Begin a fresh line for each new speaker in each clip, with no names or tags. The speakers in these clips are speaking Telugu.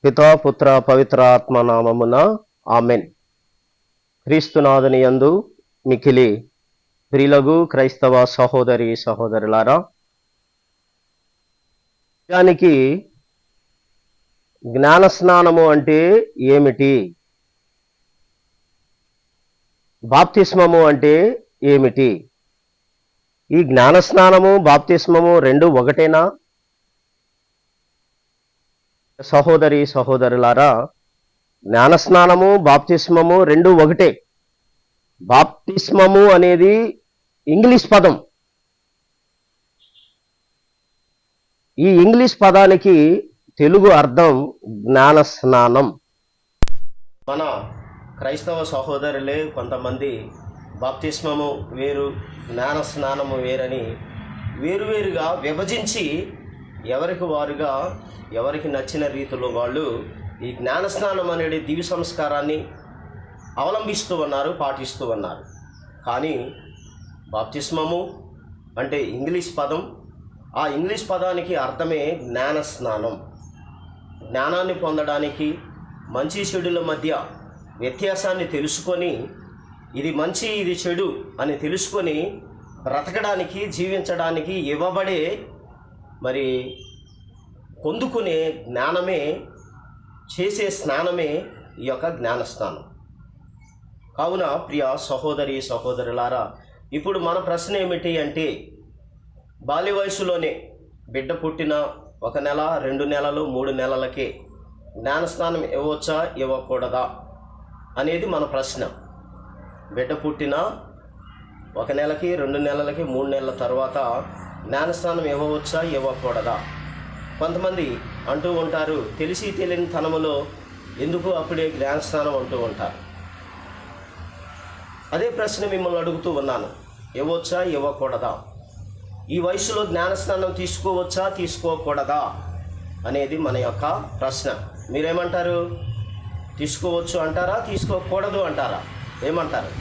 పితా పుత్ర పవిత్ర ఆత్మ నామమున ఆమెన్. క్రీస్తునాథుని యందు మికిలి ప్రియులగు క్రైస్తవ సహోదరి సహోదరులారా, నిజానికి జ్ఞానస్నానము అంటే ఏమిటి? బాప్తిస్మము అంటే ఏమిటి? ఈ జ్ఞానస్నానము బాప్తిస్మము రెండు ఒకటేనా? సహోదరి సహోదరులారా, జ్ఞానస్నానము బాప్తిస్మము రెండు ఒకటే. బాప్తిస్మము అనేది ఇంగ్లీష్ పదం. ఈ ఇంగ్లీష్ పదానికి తెలుగు అర్థం జ్ఞానస్నానం. మన క్రైస్తవ సహోదరులే కొంతమంది బాప్తిస్మము వేరు, జ్ఞానస్నానము వేరని వేరువేరుగా విభజించి ఎవరికి వారుగా ఎవరికి నచ్చిన రీతిలో వాళ్ళు ఈ జ్ఞానస్నానం అనేది దివ్య సంస్కారాన్ని అవలంబిస్తూ ఉన్నారు, పాటిస్తూ ఉన్నారు. కానీ బాప్తిస్మము అంటే ఇంగ్లీష్ పదం. ఆ ఇంగ్లీష్ పదానికి అర్థమే జ్ఞానస్నానం. జ్ఞానాన్ని పొందడానికి, మంచి చెడుల మధ్య వ్యత్యాసాన్ని తెలుసుకొని, ఇది మంచి ఇది చెడు అని తెలుసుకొని బ్రతకడానికి, జీవించడానికి ఇవ్వబడే మరి పొందుకునే జ్ఞానమే, చేసే స్నానమే ఈ యొక్క జ్ఞానస్నానం. కావున ప్రియ సహోదరి సహోదరులారా, ఇప్పుడు మన ప్రశ్న ఏమిటి అంటే, బాల్య వయసులోనే బిడ్డ పుట్టిన 1 నెల, 2 నెలలు, 3 నెలలకే జ్ఞానస్నానం ఇవ్వచ్చా ఇవ్వకూడదా అనేది మన ప్రశ్న. బిడ్డ పుట్టిన 1 నెలకి, 2 నెలలకి, 3 నెలల తర్వాత జ్ఞానస్నానం ఇవ్వవచ్చా ఇవ్వకూడదా? కొంతమంది అంటూ ఉంటారు, తెలిసి తెలియని తనములో ఎందుకు అప్పుడే జ్ఞానస్నానం అంటూ ఉంటారు. అదే ప్రశ్న మిమ్మల్ని అడుగుతూ ఉన్నాను, ఇవ్వచ్చా ఇవ్వకూడదా? ఈ వయసులో జ్ఞానస్నానం తీసుకోవచ్చా తీసుకోకూడదా అనేది మన యొక్క ప్రశ్న. మీరేమంటారు? తీసుకోవచ్చు అంటారా, తీసుకోకూడదు అంటారా? ఏమంటారు?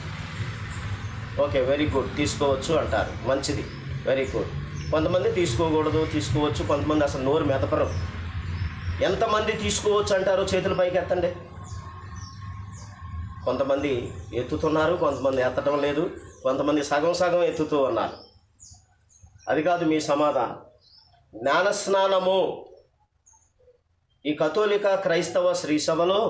ఓకే, వెరీ గుడ్, తీసుకోవచ్చు అంటారు, మంచిది, వెరీ గుడ్. కొంతమంది తీసుకోకూడదు, తీసుకోవచ్చు, కొంతమంది అసలు నోరు మెదపరు. ఎంతమంది తీసుకోవచ్చు అంటారో చేతుల పైకి ఎత్తండి. కొంతమంది ఎత్తుతున్నారు, కొంతమంది ఎత్తడం లేదు, కొంతమంది సగం సగం ఎత్తుతూ ఉన్నారు. అది కాదు మీ సమాధానం. జ్ఞానస్నానము ఈ కథోలిక క్రైస్తవ శ్రీసభలో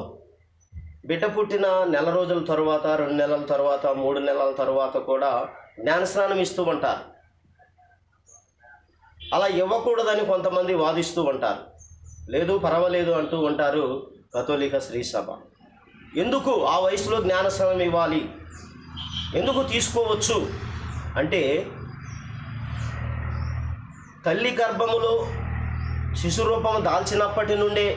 బిడ్డ పుట్టిన నెల రోజుల తర్వాత, 2 నెలల తర్వాత, 3 నెలల తర్వాత కూడా జ్ఞానస్నానం ఇస్తూ ఉంటారు. అలా ఇవ్వకూడదని కొంతమంది వాదిస్తూ ఉంటారు. లేదు, పర్వాలేదు అంటూ ఉంటారు కథోలిక శ్రీసభ. ఎందుకు ఆ వయసులో జ్ఞానస్నానం ఇవ్వాలి? ఎందుకు తీసుకోవచ్చు అంటే, తల్లి గర్భములో శిశురూపం దాల్చినప్పటి నుండే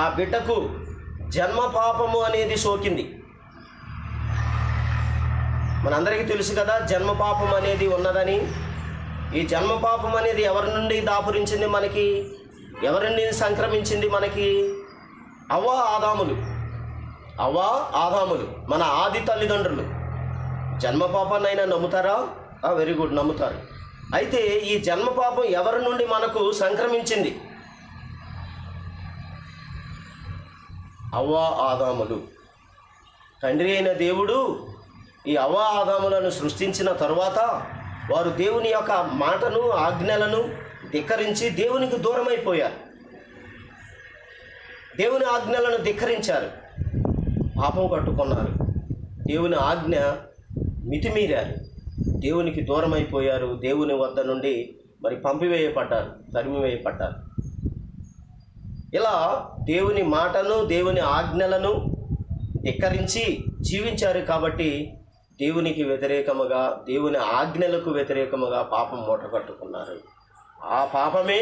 ఆ బిడ్డకు జన్మ పాపము అనేది సోకింది. మనందరికీ తెలుసు కదా జన్మ పాపం అనేది ఉన్నదని. ఈ జన్మ పాపం అనేది ఎవరి నుండి దాపురించింది మనకి? ఎవరి నుండి సంక్రమించింది మనకి? అవ్వ ఆదాములు మన ఆది తల్లిదండ్రులు. జన్మ పాపాన్నైనా నమ్ముతారా? వెరీ గుడ్, నమ్ముతారు. అయితే ఈ జన్మ పాపం ఎవరి నుండి మనకు సంక్రమించింది? అవ్వ ఆదాములు. తండ్రి అయిన దేవుడు ఈ అవ్వ ఆదాములను సృష్టించిన తరువాత వారు దేవుని యొక్క మాటను, ఆజ్ఞలను ధిక్కరించి దేవునికి దూరమైపోయారు. దేవుని ఆజ్ఞలను ధిక్కరించారు, పాపం కట్టుకున్నారు, దేవుని ఆజ్ఞ మితిమీరారు, దేవునికి దూరమైపోయారు. దేవుని వద్ద నుండి మరి పంపివేయబడ్డారు, తరిమివేయబడ్డారు. ఇలా దేవుని మాటను, దేవుని ఆజ్ఞలను ధిక్కరించి జీవించారు. కాబట్టి దేవునికి వ్యతిరేకముగా, దేవుని ఆజ్ఞలకు వ్యతిరేకముగా పాపం మూటగట్టుకున్నారు. ఆ పాపమే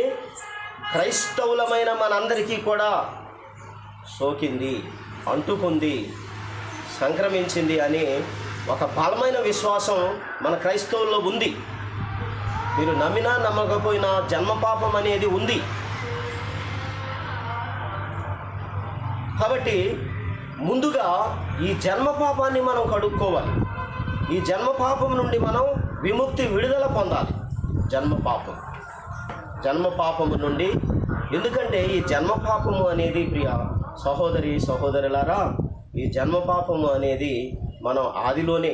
క్రైస్తవులమైన మనందరికీ కూడా సోకింది, అంటుకుంది, సంక్రమించింది అని ఒక బలమైన విశ్వాసం మన క్రైస్తవుల్లో ఉంది. మీరు నమ్మినా నమ్మకపోయినా జన్మ పాపం అనేది ఉంది. కాబట్టి ముందుగా ఈ జన్మ పాపాన్ని మనం కడుక్కోవాలి. ఈ జన్మ పాపం నుండి మనం విముక్తి, విడుదల పొందాలి. జన్మ పాపము నుండి ఎందుకంటే ఈ జన్మ పాపము అనేది ప్రియ సహోదరి సహోదరులారా, ఈ జన్మ పాపము అనేది మనం ఆదిలోనే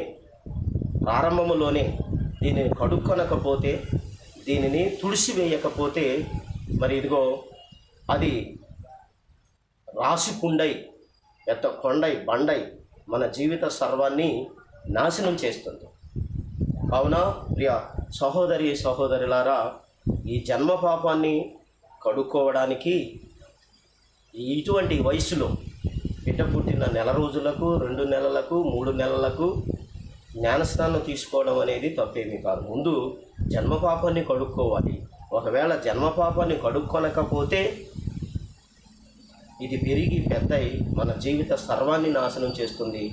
ప్రారంభములోనే దీనిని కడుక్కొనకపోతే, దీనిని తుడిసివేయకపోతే, మరి ఇదిగో అది రాసి కుండై పెద్ద కొండై బండై మన జీవిత సర్వాన్ని నాశనం చేస్తుంది. కావున ప్రియ సహోదరి సహోదరులారా, ఈ జన్మ పాపాన్ని కడుక్కోవడానికి ఇటువంటి వయసులో బిడ్డ పుట్టిన నెల రోజులకు, 2 నెలలకు, 3 నెలలకు జ్ఞానస్నానం తీసుకోవడం అనేది తప్పేమీ కాదు. ముందు జన్మ పాపాన్ని కడుక్కోవాలి. ఒకవేళ జన్మ పాపాన్ని కడుక్కొనకపోతే ఇది పెరిగి పెద్దై మన జీవిత సర్వాన్ని నాశనం చేస్తుంది.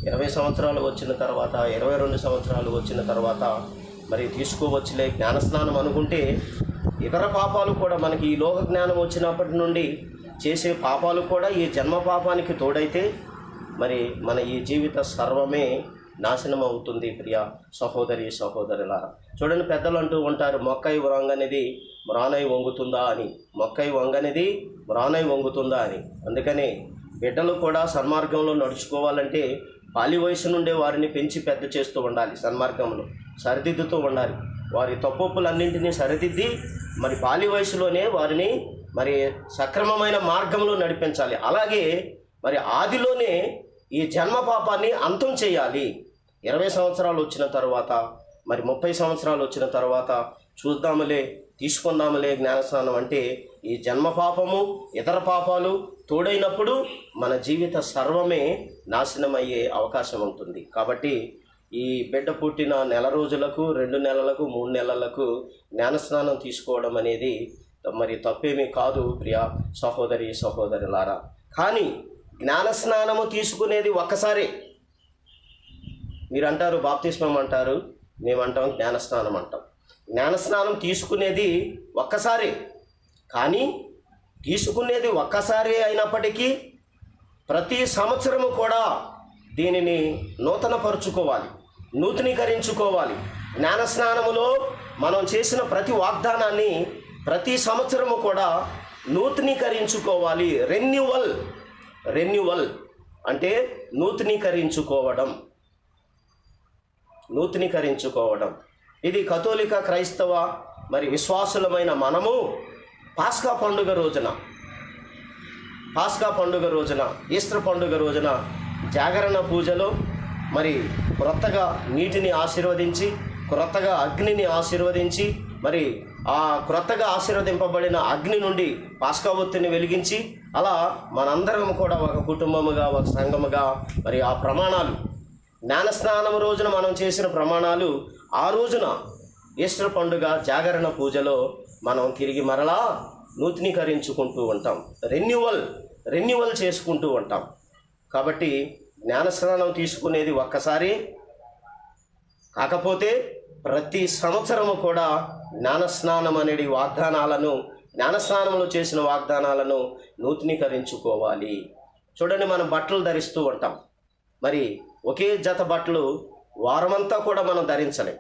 20 సంవత్సరాలు వచ్చిన తర్వాత, 22 సంవత్సరాలు వచ్చిన తర్వాత మరి తీసుకోవచ్చులే జ్ఞానస్నానం అనుకుంటే, ఇతర పాపాలు కూడా మనకి ఈ లోక జ్ఞానం వచ్చినప్పటి నుండి చేసే పాపాలు కూడా ఈ జన్మ పాపానికి తోడైతే మరి మన ఈ జీవిత సర్వమే నాశనం అవుతుంది. ప్రియ సహోదరి సహోదరులారా, చూడండి, పెద్దలు అంటూ ఉంటారు, మొక్కై వంగనిది మ్రానై వంగుతుందా అని. మొక్కై వంగనిది మ్రానై వంగుతుందా అని. అందుకని బిడ్డలు కూడా సన్మార్గంలో నడుచుకోవాలంటే బాల్య వయసు నుండే వారిని పెంచి పెద్ద చేస్తూ ఉండాలి. సన్మార్గంలో సరిదిద్దుతూ ఉండాలి. వారి తప్పులన్నింటినీ సరిదిద్ది మరి బాల్య వయసులోనే వారిని మరి సక్రమమైన మార్గంలో నడిపించాలి. అలాగే మరి ఆదిలోనే ఈ జన్మ పాపాన్ని అంతం చేయాలి. 20 సంవత్సరాలు వచ్చిన తర్వాత, మరి 30 సంవత్సరాలు వచ్చిన తర్వాత చూద్దాములే, తీసుకుందాములే జ్ఞానస్నానం అంటే ఈ జన్మ పాపము, ఇతర పాపాలు తోడైనప్పుడు మన జీవిత సర్వమే నాశనమయ్యే అవకాశం ఉంటుంది. కాబట్టి ఈ బిడ్డ పుట్టిన నెల రోజులకు, 2 నెలలకు, 3 నెలలకు జ్ఞానస్నానం తీసుకోవడం అనేది మరి తప్పేమీ కాదు ప్రియ సహోదరి సహోదరులారా. కానీ జ్ఞానస్నానము తీసుకునేది ఒక్కసారే. మీరు అంటారు బాప్తిస్మం అంటారు, మేమంటాం జ్ఞానస్నానం అంటాం. జ్ఞానస్నానం తీసుకునేది ఒక్కసారే, కానీ తీసుకునేది ఒక్కసారే అయినప్పటికీ ప్రతి సంవత్సరము కూడా దీనిని నూతనపరుచుకోవాలి, నూతనీకరించుకోవాలి. జ్ఞానస్నానములో మనం చేసిన ప్రతి వాగ్దానాన్ని ప్రతి సంవత్సరము కూడా నూతనీకరించుకోవాలి. రెన్యువల్ అంటే నూతనీకరించుకోవడం. ఇది కథోలిక క్రైస్తవ మరి విశ్వాసులమైన మనము పాస్కా పండుగ రోజున ఈస్టర్ పండుగ రోజున జాగరణ పూజలో మరి క్రొత్తగా నీటిని ఆశీర్వదించి, క్రొత్తగా అగ్నిని ఆశీర్వదించి, మరి ఆ క్రొత్తగా ఆశీర్వదింపబడిన అగ్ని నుండి పాస్కా ఒత్తిని వెలిగించి, అలా మనందరం కూడా ఒక కుటుంబముగా, ఒక సంఘముగా మరి ఆ ప్రమాణాలు, జ్ఞానస్నానం రోజున మనం చేసిన ప్రమాణాలు ఆ రోజున ఈస్టర్ పండుగ జాగరణ పూజలో మనం తిరిగి మరలా నూతనీకరించుకుంటూ ఉంటాం, రెన్యువల్ చేసుకుంటూ ఉంటాం. కాబట్టి జ్ఞానస్నానం తీసుకునేది ఒక్కసారి, కాకపోతే ప్రతి సంవత్సరము కూడా జ్ఞానస్నానం అనేది జ్ఞానస్నానంలో చేసిన వాగ్దానాలను నూతనీకరించుకోవాలి. చూడండి, మనం బట్టలు ధరిస్తూ ఉంటాం. మరి ఒకే జత బట్టలు వారమంతా కూడా మనం ధరించలేం.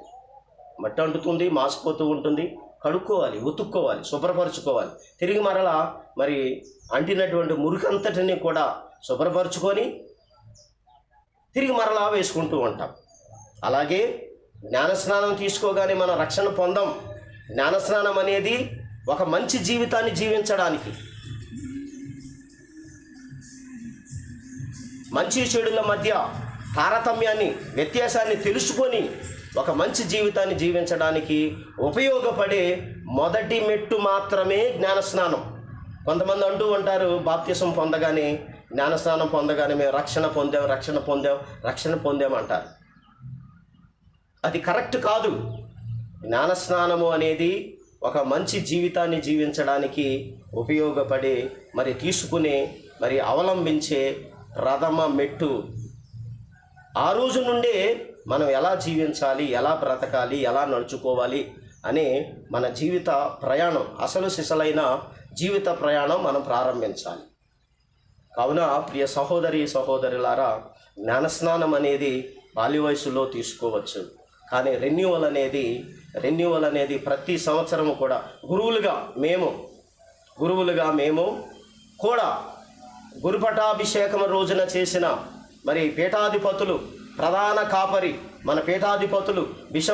మట్టి అంటుతుంది, మాసిపోతూ ఉంటుంది. కడుక్కోవాలి, ఉతుక్కోవాలి, శుభ్రపరచుకోవాలి. తిరిగి మరలా మరి అంటినటువంటి మురికంతటిని కూడా శుభ్రపరచుకొని తిరిగి మరలా వేసుకుంటూ ఉంటాం. అలాగే జ్ఞానస్నానం తీసుకోగానే మనం రక్షణ పొందాం. జ్ఞానస్నానం అనేది ఒక మంచి జీవితాన్ని జీవించడానికి, మంచి చెడుల మధ్య తారతమ్యాన్ని, వ్యత్యాసాన్ని తెలుసుకొని ఒక మంచి జీవితాన్ని జీవించడానికి ఉపయోగపడే మొదటి మెట్టు మాత్రమే జ్ఞానస్నానం. కొంతమంది అంటూ ఉంటారు, బాప్తిసం పొందగానే, జ్ఞానస్నానం పొందగానే మేము రక్షణ పొందాం అంటారు. అది కరెక్ట్ కాదు. జ్ఞానస్నానము అనేది ఒక మంచి జీవితాన్ని జీవించడానికి ఉపయోగపడే మరి తీసుకునే మరి అవలంబించే ప్రథమ మెట్టు. ఆ రోజు నుండే మనం ఎలా జీవించాలి, ఎలా బ్రతకాలి, ఎలా నడుచుకోవాలి అనే మన జీవిత ప్రయాణం, అసలు సిసలైన జీవిత ప్రయాణం మనం ప్రారంభించాలి. కావున ప్రియ సహోదరి సహోదరులారా, జ్ఞానస్నానం అనేది బాల్య వయసులో తీసుకోవచ్చు. కానీ రెన్యువల్ అనేది ప్రతి సంవత్సరము కూడా గురువులుగా మేము గురువులుగా మేము కూడా గురుపటాభిషేకం రోజున చేసిన మరి పీఠాధిపతులు, ప్రధాన కాపరి, మన పీఠాధిపతులు, బిషప్